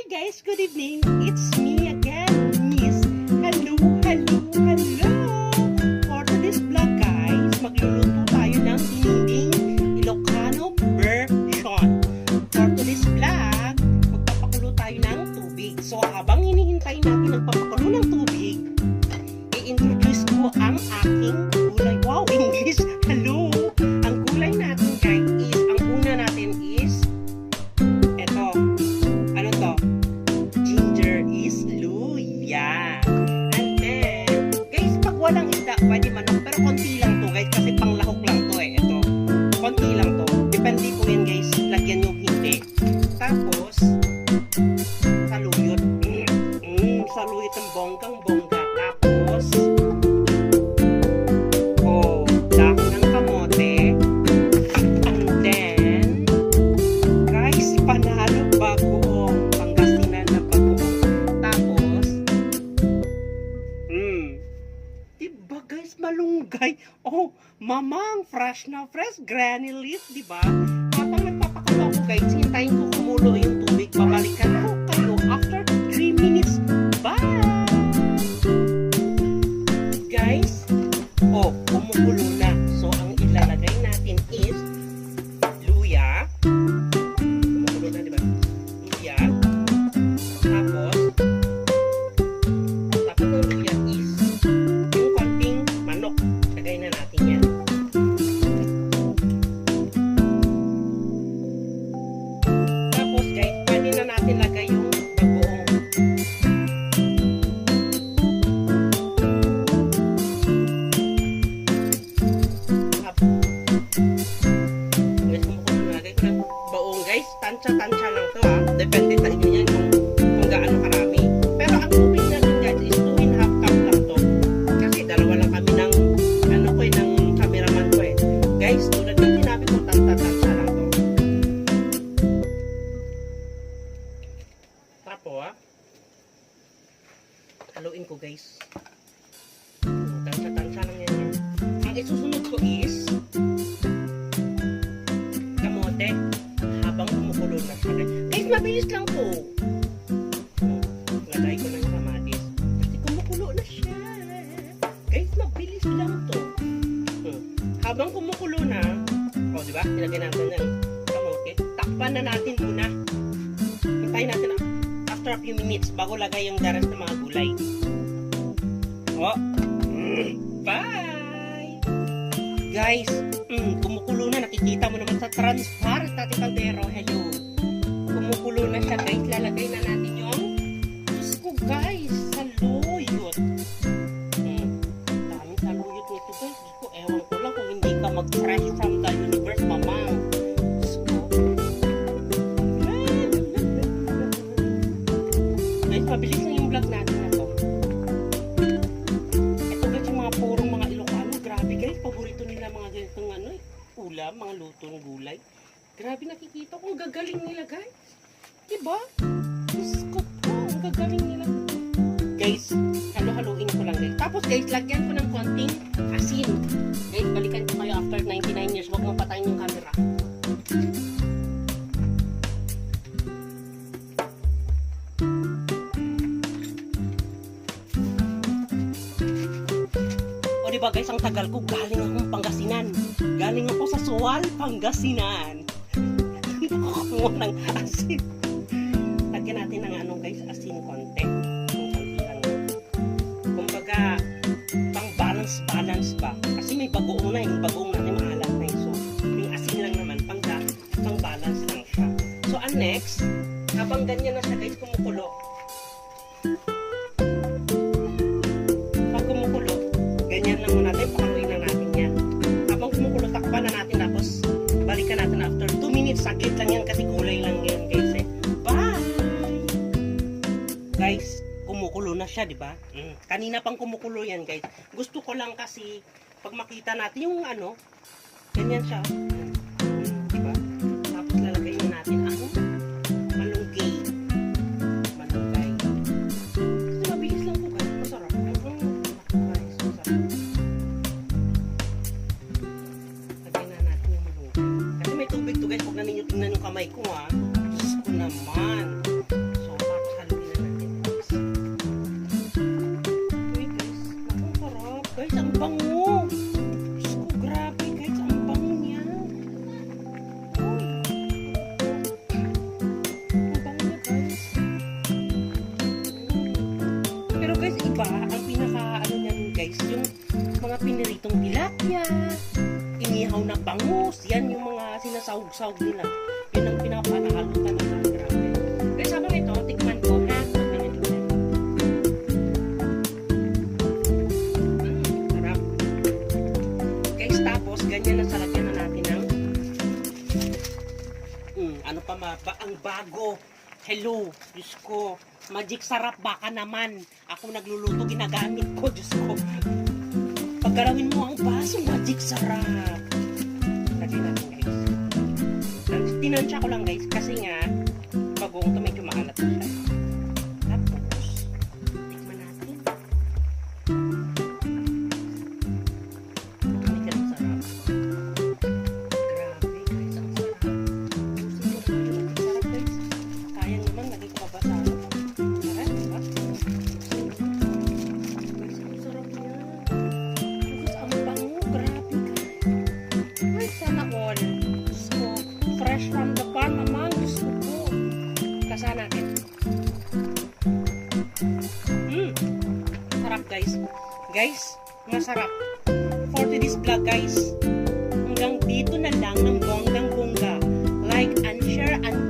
Hi guys, good evening. It's me again, Miss. Hello, hello, hello. For today's vlog guys, magluluto tayo ng sininding Ilocano version. For today's vlog, magpapakulo tayo ng tubig. So habang hinihintay natin nagpapakulo ng tubig, i-introduce ko ang aking gulay. Wow, English! Hello! Ang gulay natin guys is, ang una natin is eto. Ano to? Ginger is luya. And then, guys, pag walang isda, pwede manok. Pero konti lang to guys, kasi panglahok lang to eh. Ito, konti lang to. Depende po yan guys, lagyan nyo hindi. Tapos, saluyot. Saluyot ng bonggang-bongga. Tapos, dahon ng kamote. And then, guys, panalo bagoong. Pangasinan na bagoong. Tapos, diba guys, malunggay. Oh, mamang, fresh na fresh. Granny leaf, diba? Habang nagpapakulo ko guys, hintayin ko kumulo yung tubig. Babalikan ko kayo after 3 minutes. Bye! Guys, kumukulo na. So, ang ilalagay natin is luya. Kumukulo na, diba? Luya. Tapos ng luya is yung konting manok. Lagay na natin yan. Tapos, guys, pwede na natin lagay yung bagoong. Guys, tansya-tansya lang to ha. Depende sa inyo yan kung gaano karami. Pero ang tubig natin guys is 2.5 cup lang to. Kasi dalawa lang kami ng ng cameraman ko eh. Guys, tulad ng sinabi ko, tansya lang to. Tapos haluin ko guys. Tansya-tansya lang yan. Ang isusunod ko is kamote. Habang kumukulo na siya. Guys, mabilis lang po. Lagay ko ng kamatis. Kasi kumukulo na siya. Guys, mabilis lang to. Habang kumukulo na, diba? Nilagay natin ng kamote. Takpan na natin muna. Hintayin natin after a few minutes bago lagay yung the rest ng mga gulay. Bye! Guys, kumukulo na. Nakikita mo naman sa transparent natin kaldero. Hello. Kumukulo na siya guys. Lalagay na natin yung Diyos ko guys, saluyot. Daming saluyot nito guys. Diyos ko, ewan ko lang kung hindi ka mag-fresh from the universe, mamang. Diyos ko. Guys, mabilis na yung vlog natin na to. Ito guys, yung mga purong mga Ilocano. Grabe guys, paborito nila mga ganitong ulam, mga lutong gulay. Grabe, nakikita ko, ang gagaling nila guys. Diba? Diyos ko po, ang gagaling nila. Guys, halo-haloin ko lang guys. Tapos guys, lagyan ko ng konting asin. Guys, balikan ko kayo after 99 years. Huwag mo patayin yung camera. Diba guys, ang tagal ko, galing akong Pangasinan. Galing ako sa Sual, Pangasinan. Kumuha ng asin. Lagyan natin ng guys, asin konti. Konti lang. Kumbaga, pang-balance ba? Kasi may bagoong na, yung bagoong natin maalat na yun. So, yung asin lang naman, pang-balance lang siya. So, ang next, habang ganyan na siya guys, kumukulo. Ganyan lang muna natin, pakaluin lang natin yan. Habang kumukulo, takpan na natin, tapos balikan natin after 2 minutes. Saglit lang yan kasi gulay lang yan guys eh. Bye! Guys, kumukulo na siya, diba? Kanina pang kumukulo yan guys. Gusto ko lang kasi pag makita natin yung ganyan siya. Diba? Tapos lalagay na natin ang malunggay. Kasi mabilis lang po guys. Masarap. Tubig to guys, huwag na ninyo tingnan yung kamay ko ha. Diyos ko naman. So, Guys, iba, ang pinaka, ano niyan guys, yung mga piniritong tilapia, inihaw na bangus, yan yung mga sinasahog-sahog nila. Yun ang pinapanahalo talaga. Grabe. Guys, habang ito, tikman ko, ha? Sarap. Guys, tapos, ganyan na salagyan na natin ng ano pa ang bago. Hello, Diyos ko. Magic sarap, baka naman. Ako nagluluto, ginagamit ko, Diyos ko. Paggalawin mo ang baso, magic sarap. Lagyan natin, guys. Tinansya ko lang, guys, kasi nga, bagong ito medyo maalat na siya. Tapos, tikman natin. Ang sarap. Grabe, guys, ang sarap. Sarap, guys. Sayang naman, lagi ko mabasa. Sarap, diba? Guys, ang sarap niya. Guys, ang bango. Grabe, guys. Ay, sana all. Diyos ko. Fresh from the farm, mamang. Diyos ko po. Kasa natin. Sarap, guys. Guys, masarap. For today's vlog, guys. Hanggang dito na lang ng bonggang-bongga. Like and share and